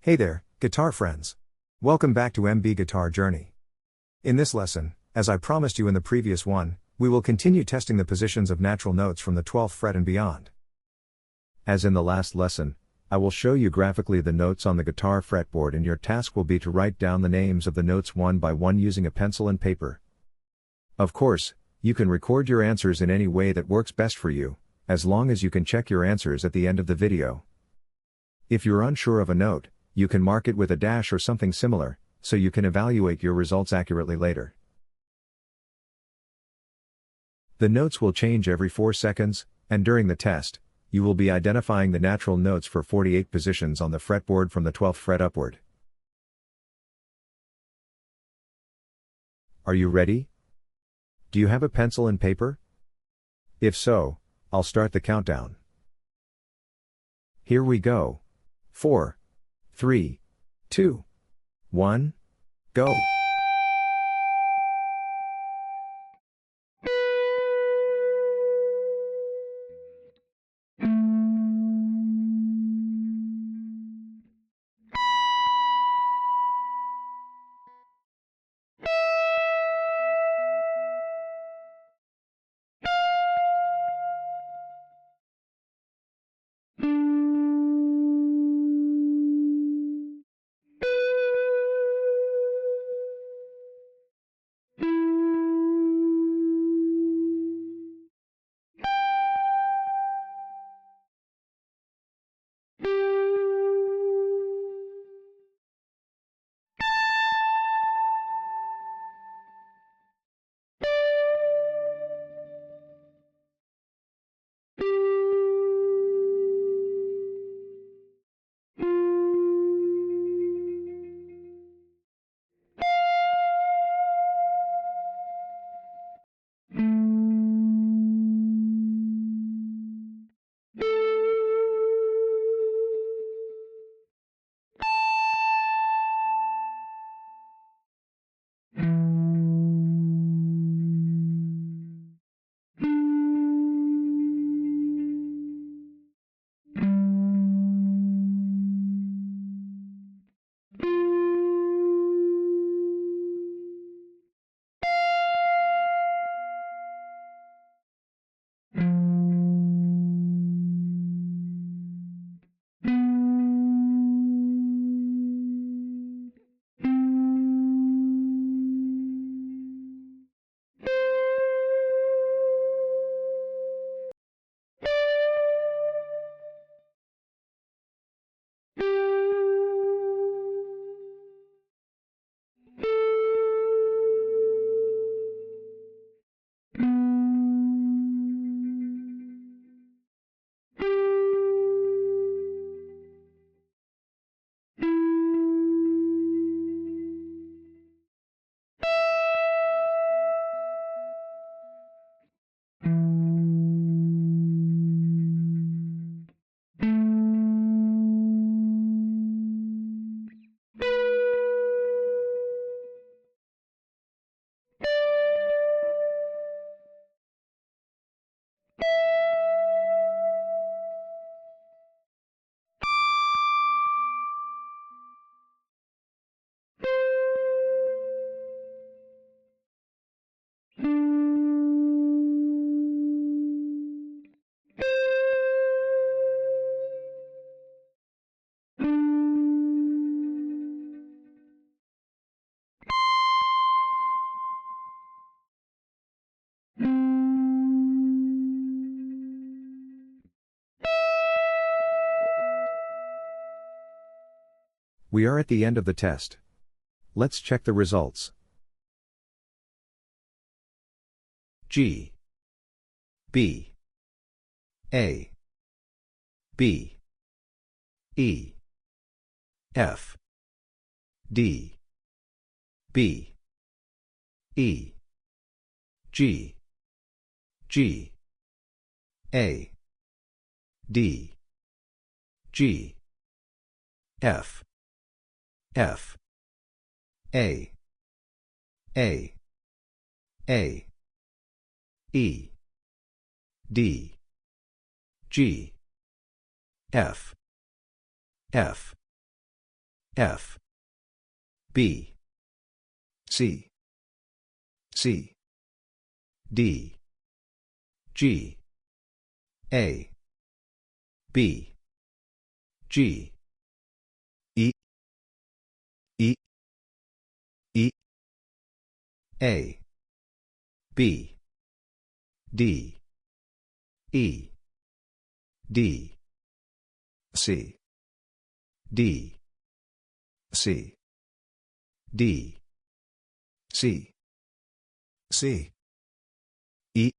Hey there, guitar friends. Welcome back to MB Guitar Journey. In this lesson, as I promised you in the previous one, we will continue testing the positions of natural notes from the 12th fret and beyond. As in the last lesson, I will show you graphically the notes on the guitar fretboard, and your task will be to write down the names of the notes one by one using a pencil and paper. Of course, you can record your answers in any way that works best for you, as long as you can check your answers at the end of the video. If you're unsure of a note, you can mark it with a dash or something similar, so you can evaluate your results accurately later. The notes will change every 4 seconds, and during the test, you will be identifying the natural notes for 48 positions on the fretboard from the 12th fret upward. Are you ready? Do you have a pencil and paper? If so, I'll start the countdown. Here we go. 4, 3, 2, 1, go! We are at the end of the test. Let's check the results. G, B, A, B, E, F, D, B, E, G, G, A, D, G, F, F, A, A, A, E, D, G, F, F, F, B, C, C, D, G, A, B, G, E, E, E, A, B, D, E, D, C, D, C, D, C, C, E.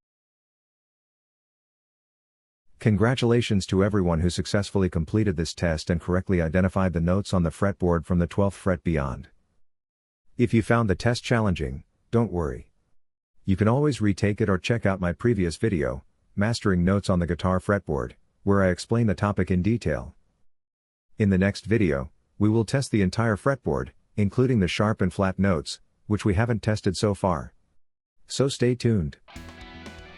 Congratulations to everyone who successfully completed this test and correctly identified the notes on the fretboard from the 12th fret beyond. If you found the test challenging, don't worry. You can always retake it or check out my previous video, Mastering Notes on the Guitar Fretboard, where I explain the topic in detail. In the next video, we will test the entire fretboard, including the sharp and flat notes, which we haven't tested so far. So stay tuned.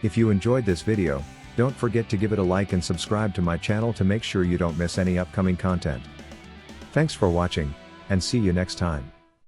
If you enjoyed this video, don't forget to give it a like and subscribe to my channel to make sure you don't miss any upcoming content. Thanks for watching, and see you next time.